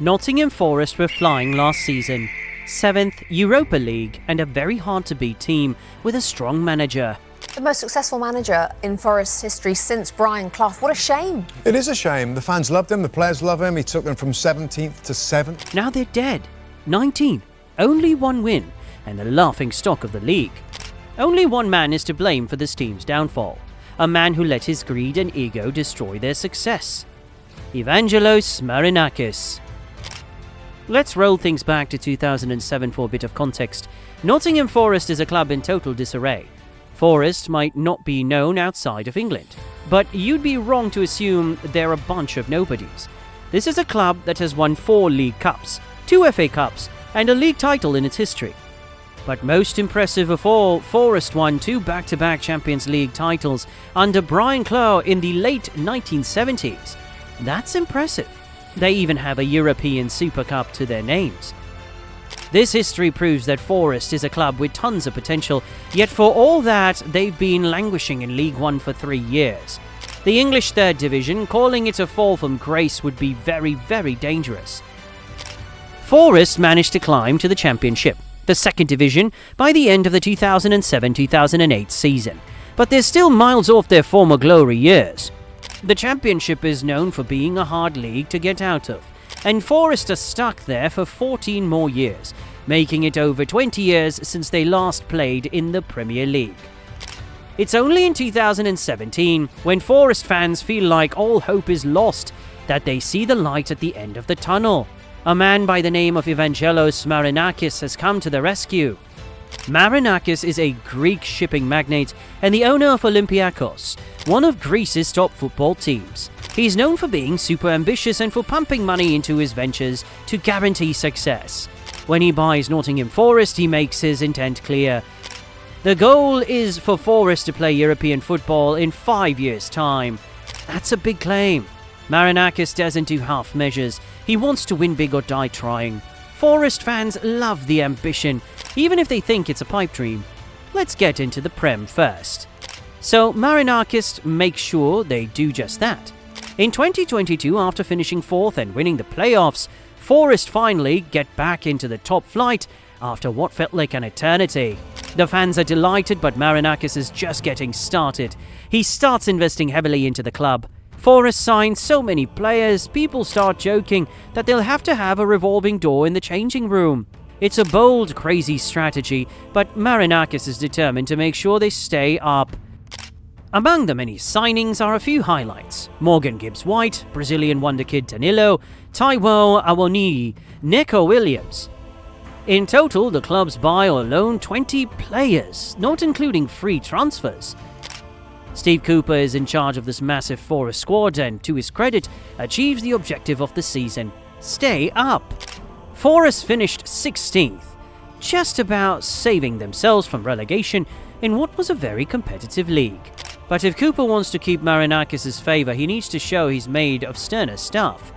Nottingham Forest were flying last season. 7th Europa League and a very hard-to-beat team with a strong manager. The most successful manager in Forest's history since Brian Clough. What a shame. It is a shame. The fans loved him, the players love him. He took them from 17th to 7th. Now they're dead. 19th. Only one win and the laughing stock of the league. Only one man is to blame for this team's downfall. A man who let his greed and ego destroy their success. Evangelos Marinakis. Let's roll things back to 2007 for a bit of context. Nottingham Forest is a club in total disarray. Forest might not be known outside of England, but you'd be wrong to assume they're a bunch of nobodies. This is a club that has won 4 League Cups, 2 FA Cups, and a league title in its history. But most impressive of all, Forest won 2 back-to-back Champions League titles under Brian Clough in the late 1970s. That's impressive. They even have a European Super Cup to their names. This history proves that Forest is a club with tons of potential, yet for all that, they've been languishing in League One for 3 years. The English Third Division, calling it a fall from grace would be very, very dangerous. Forest managed to climb to the Championship, the Second Division, by the end of the 2007-2008 season, but they're still miles off their former glory years. The Championship is known for being a hard league to get out of, and Forest are stuck there for 14 more years, making it over 20 years since they last played in the Premier League. It's only in 2017, when Forest fans feel like all hope is lost, that they see the light at the end of the tunnel. A man by the name of Evangelos Marinakis has come to the rescue. Marinakis is a Greek shipping magnate and the owner of Olympiakos, one of Greece's top football teams. He's known for being super ambitious and for pumping money into his ventures to guarantee success. When he buys Nottingham Forest, he makes his intent clear. The goal is for Forest to play European football in 5 years' time. That's a big claim. Marinakis doesn't do half measures. He wants to win big or die trying. Forest fans love the ambition, even if they think it's a pipe dream. Let's get into the Prem first. So Marinakis makes sure they do just that. In 2022, after finishing 4th and winning the playoffs, Forest finally get back into the top flight after what felt like an eternity. The fans are delighted, but Marinakis is just getting started. He starts investing heavily into the club. Forest signs so many players, people start joking that they'll have to have a revolving door in the changing room. It's a bold, crazy strategy, but Marinakis is determined to make sure they stay up. Among the many signings are a few highlights: Morgan Gibbs-White, Brazilian wonderkid Danilo, Taiwo Awoniyi, Neco Williams. In total, the clubs buy or loan 20 players, not including free transfers. Steve Cooper is in charge of this massive Forest squad and, to his credit, achieves the objective of the season: stay up. Forest finished 16th, just about saving themselves from relegation in what was a very competitive league. But if Cooper wants to keep Marinakis' favour, he needs to show he's made of sterner stuff.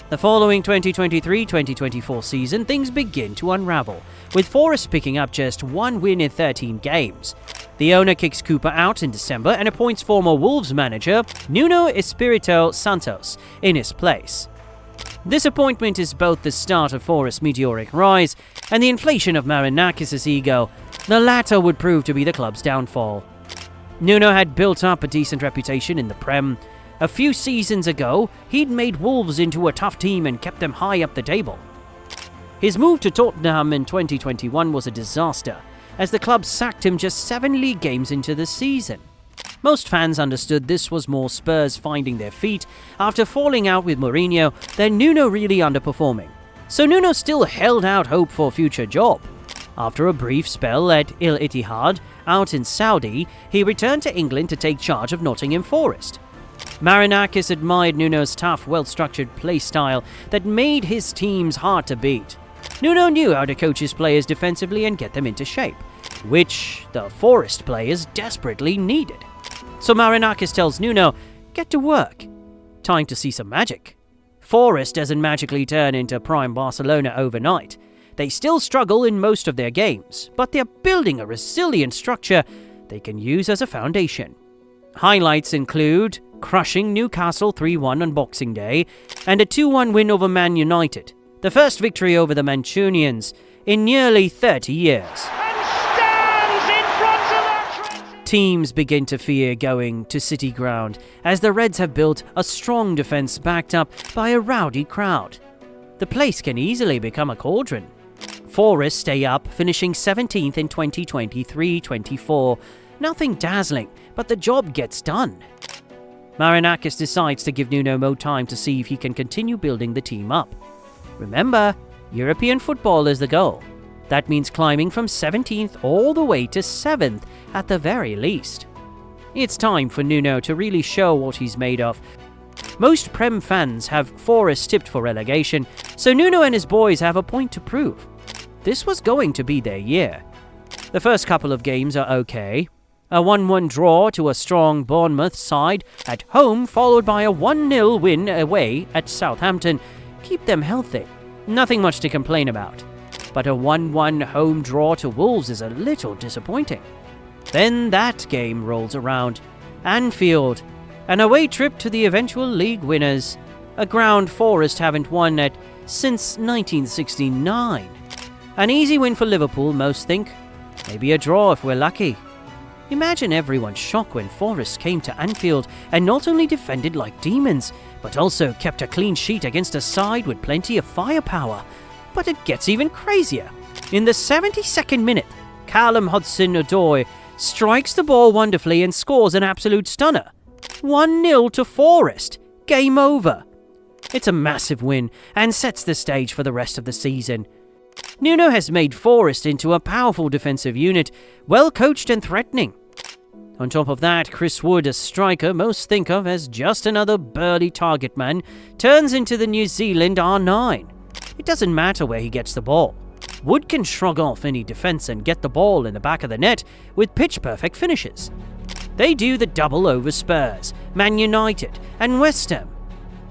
The following 2023-2024 season, things begin to unravel, with Forest picking up just 1 win in 13 games. The owner kicks Cooper out in December and appoints former Wolves manager Nuno Espirito Santos in his place. This appointment is both the start of Forest's meteoric rise and the inflation of Marinakis' ego. The latter would prove to be the club's downfall. Nuno had built up a decent reputation in the Prem. A few seasons ago, he'd made Wolves into a tough team and kept them high up the table. His move to Tottenham in 2021 was a disaster, as the club sacked him just 7 league games into the season. Most fans understood this was more Spurs finding their feet after falling out with Mourinho than Nuno really underperforming. So Nuno still held out hope for a future job. After a brief spell at Al Ittihad out in Saudi, he returned to England to take charge of Nottingham Forest. Marinakis admired Nuno's tough, well-structured play style that made his teams hard to beat. Nuno knew how to coach his players defensively and get them into shape, which the Forest players desperately needed. So Marinakis tells Nuno, get to work. Time to see some magic. Forest doesn't magically turn into prime Barcelona overnight. They still struggle in most of their games, but they're building a resilient structure they can use as a foundation. Highlights include crushing Newcastle 3-1 on Boxing Day and a 2-1 win over Man United, The first victory over the Mancunians in nearly 30 years. Teams begin to fear going to City Ground as the Reds have built a strong defence backed up by a rowdy crowd. The place can easily become a cauldron. Forest stay up, finishing 17th in 2023-24. Nothing dazzling, but the job gets done. Marinakis decides to give Nuno more time to see if he can continue building the team up. Remember, European football is the goal. That means climbing from 17th all the way to 7th at the very least. It's time for Nuno to really show what he's made of. Most Prem fans have Forest tipped for relegation, so Nuno and his boys have a point to prove. This was going to be their year. The first couple of games are okay. A 1-1 draw to a strong Bournemouth side at home, followed by a 1-0 win away at Southampton, keep them healthy. Nothing much to complain about. But a 1-1 home draw to Wolves is a little disappointing. Then that game rolls around. Anfield, an away trip to the eventual league winners, a ground Forest haven't won at since 1969. An easy win for Liverpool, most think. Maybe a draw if we're lucky. Imagine everyone's shock when Forest came to Anfield and not only defended like demons, but also kept a clean sheet against a side with plenty of firepower. But it gets even crazier. In the 72nd minute, Callum Hudson-Odoi strikes the ball wonderfully and scores an absolute stunner. 1-0 to Forest. Game over. It's a massive win and sets the stage for the rest of the season. Nuno has made Forest into a powerful defensive unit, well coached and threatening. On top of that, Chris Wood, a striker most think of as just another burly target man, turns into the New Zealand R9. It doesn't matter where he gets the ball. Wood can shrug off any defence and get the ball in the back of the net with pitch-perfect finishes. They do the double over Spurs, Man United and West Ham.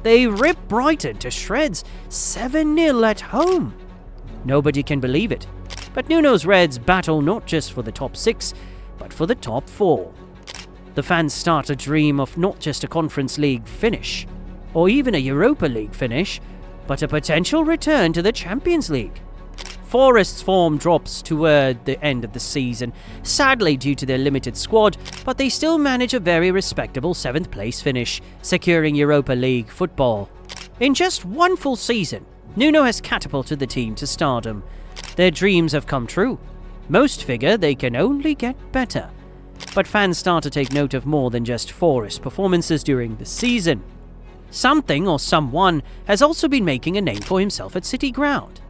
They rip Brighton to shreds, 7-0 at home. Nobody can believe it. But Nuno's Reds battle not just for the top 6, but for the top 4. The fans start to dream of not just a Conference League finish, or even a Europa League finish, but a potential return to the Champions League. Forest's form drops toward the end of the season, sadly due to their limited squad, but they still manage a very respectable 7th place finish, securing Europa League football. In just one full season, Nuno has catapulted the team to stardom. Their dreams have come true. Most figure they can only get better. But fans start to take note of more than just Forest performances during the season. Something or someone has also been making a name for himself at City Ground.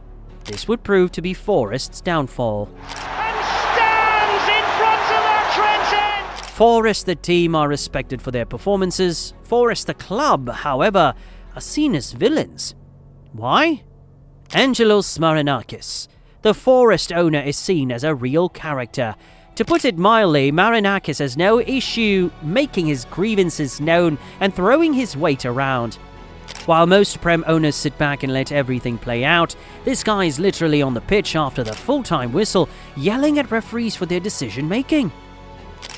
This would prove to be Forest's downfall. And stands in front of that Trent end. Forest, the team, are respected for their performances. Forest, the club, however, are seen as villains. Why? Evangelos Marinakis. The Forest owner is seen as a real character. To put it mildly, Marinakis has no issue making his grievances known and throwing his weight around. While most Prem owners sit back and let everything play out, this guy is literally on the pitch after the full-time whistle, yelling at referees for their decision-making.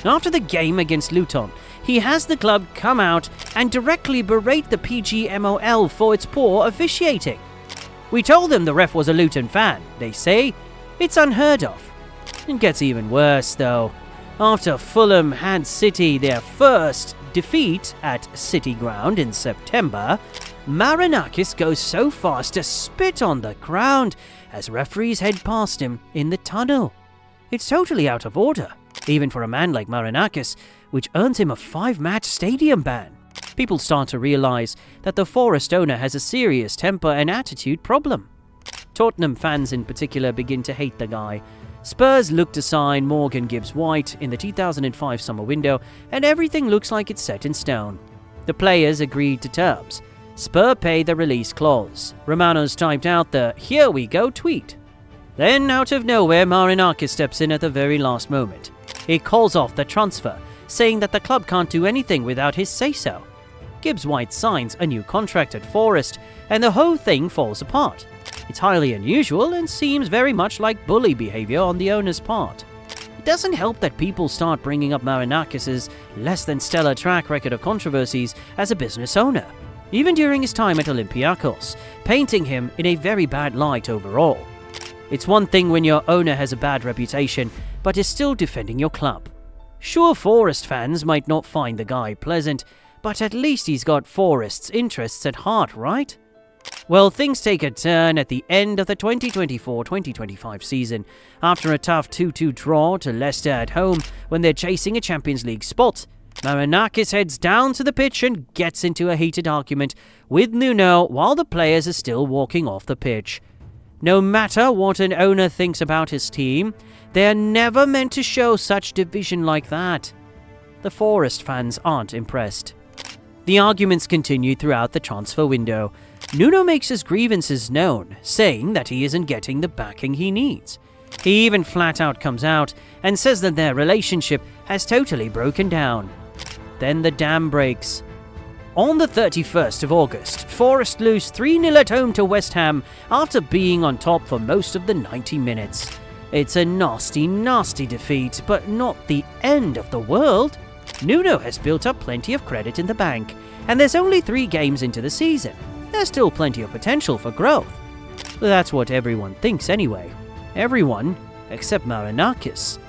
After the game against Luton, he has the club come out and directly berate the PGMOL for its poor officiating. We told them the ref was a Luton fan, they say. It's unheard of. It gets even worse, though. After Fulham had City their first defeat at City Ground in September, Marinakis goes so far as to spit on the ground as referees head past him in the tunnel. It's totally out of order, even for a man like Marinakis, which earns him a 5-match stadium ban. People start to realise that the Forest owner has a serious temper and attitude problem. Tottenham fans in particular begin to hate the guy. Spurs look to sign Morgan Gibbs-White in the 2005 summer window, and everything looks like it's set in stone. The players agreed to terms. Spurs pay the release clause. Romanos typed out the "Here we go" tweet. Then, out of nowhere, Marinakis steps in at the very last moment. He calls off the transfer, saying that the club can't do anything without his say-so. Gibbs-White signs a new contract at Forest, and the whole thing falls apart. It's highly unusual and seems very much like bully behavior on the owner's part. It doesn't help that people start bringing up Marinakis' less than stellar track record of controversies as a business owner. even during his time at Olympiacos, painting him in a very bad light overall. It's one thing when your owner has a bad reputation, but is still defending your club. Sure, Forest fans might not find the guy pleasant, but at least he's got Forest's interests at heart, right? Well, things take a turn at the end of the 2024-2025 season. After a tough 2-2 draw to Leicester at home when they're chasing a Champions League spot, Marinakis heads down to the pitch and gets into a heated argument with Nuno while the players are still walking off the pitch. No matter what an owner thinks about his team, they're never meant to show such division like that. The Forest fans aren't impressed. The arguments continue throughout the transfer window. Nuno makes his grievances known, saying that he isn't getting the backing he needs. He even flat out comes out and says that their relationship has totally broken down. Then the dam breaks. On the 31st of August, Forest lose 3-0 at home to West Ham after being on top for most of the 90 minutes. It's a nasty, nasty defeat, but not the end of the world. Nuno has built up plenty of credit in the bank, and there's only 3 games into the season. There's still plenty of potential for growth. That's what everyone thinks anyway. Everyone except Marinakis.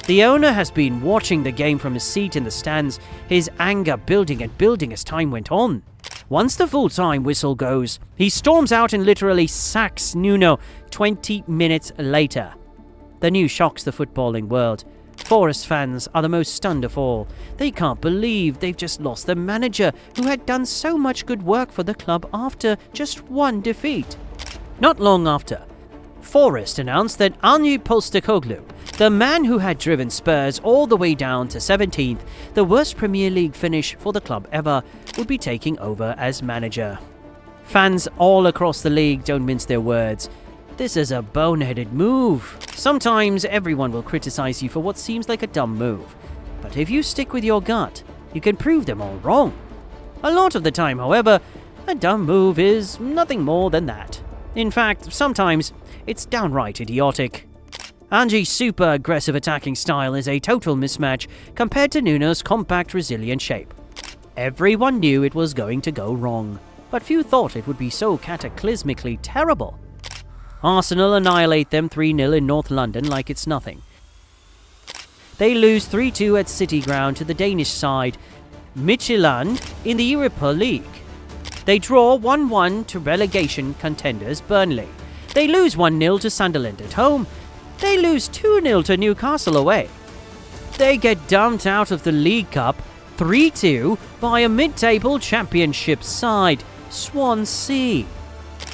The owner has been watching the game from his seat in the stands, his anger building and building as time went on. Once the full-time whistle goes, he storms out and literally sacks Nuno 20 minutes later. The news shocks the footballing world. Forest fans are the most stunned of all. They can't believe they've just lost their manager who had done so much good work for the club after just one defeat. Not long after, Forest announced that Ange Postecoglou, the man who had driven Spurs all the way down to 17th, the worst Premier League finish for the club ever, would be taking over as manager. Fans all across the league don't mince their words. This is a boneheaded move. Sometimes everyone will criticize you for what seems like a dumb move, but if you stick with your gut, you can prove them all wrong. A lot of the time, however, a dumb move is nothing more than that. In fact, sometimes it's downright idiotic. Ange's super aggressive attacking style is a total mismatch compared to Nuno's compact, resilient shape. Everyone knew it was going to go wrong, but few thought it would be so cataclysmically terrible. Arsenal annihilate them 3-0 in North London like it's nothing. They lose 3-2 at City Ground to the Danish side, Midtjylland, in the Europa League. They draw 1-1 to relegation contenders Burnley. They lose 1-0 to Sunderland at home. They lose 2-0 to Newcastle away. They get dumped out of the League Cup 3-2 by a mid-table championship side, Swansea.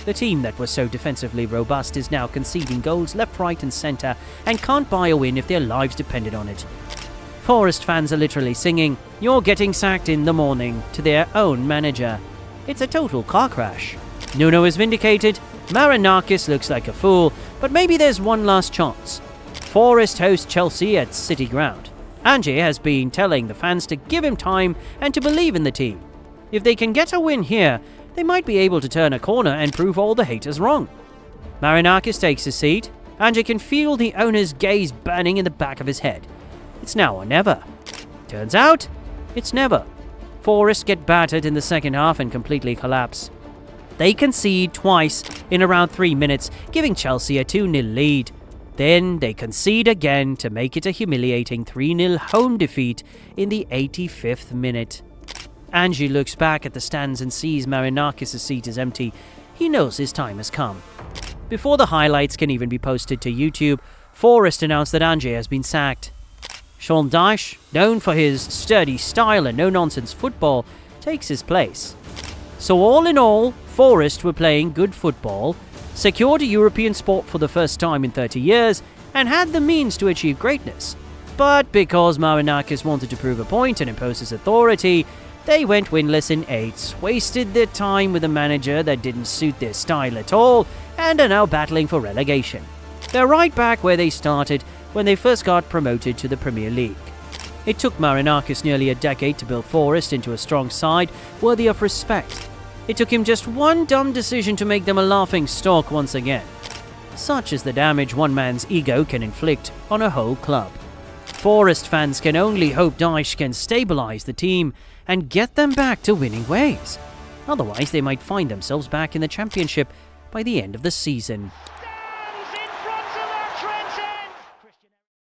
The team that was so defensively robust is now conceding goals left, right and centre and can't buy a win if their lives depended on it. Forest fans are literally singing, "You're getting sacked in the morning," to their own manager. It's a total car crash. Nuno is vindicated, Marinakis looks like a fool, but maybe there's one last chance. Forest host Chelsea at City Ground. Ange has been telling the fans to give him time and to believe in the team. If they can get a win here, they might be able to turn a corner and prove all the haters wrong. Marinakis takes his seat. Ange can feel the owner's gaze burning in the back of his head. It's now or never. Turns out, it's never. Forest get battered in the second half and completely collapse. They concede twice in around 3 minutes, giving Chelsea a 2-0 lead. Then they concede again to make it a humiliating 3-0 home defeat in the 85th minute. Ange looks back at the stands and sees Marinakis' seat is empty. He knows his time has come. Before the highlights can even be posted to YouTube, Forest announced that Ange has been sacked. Sean Dyche, known for his sturdy style and no-nonsense football, takes his place. So all in all, Forest were playing good football, secured a European spot for the first time in 30 years, and had the means to achieve greatness. But because Marinakis wanted to prove a point and impose his authority, they went winless in 8, wasted their time with a manager that didn't suit their style at all, and are now battling for relegation. They're right back where they started when they first got promoted to the Premier League. It took Marinakis nearly a decade to build Forest into a strong side worthy of respect. It took him just one dumb decision to make them a laughing stock once again. Such is the damage one man's ego can inflict on a whole club. Forest fans can only hope Dyche can stabilise the team and get them back to winning ways. Otherwise, they might find themselves back in the Championship by the end of the season.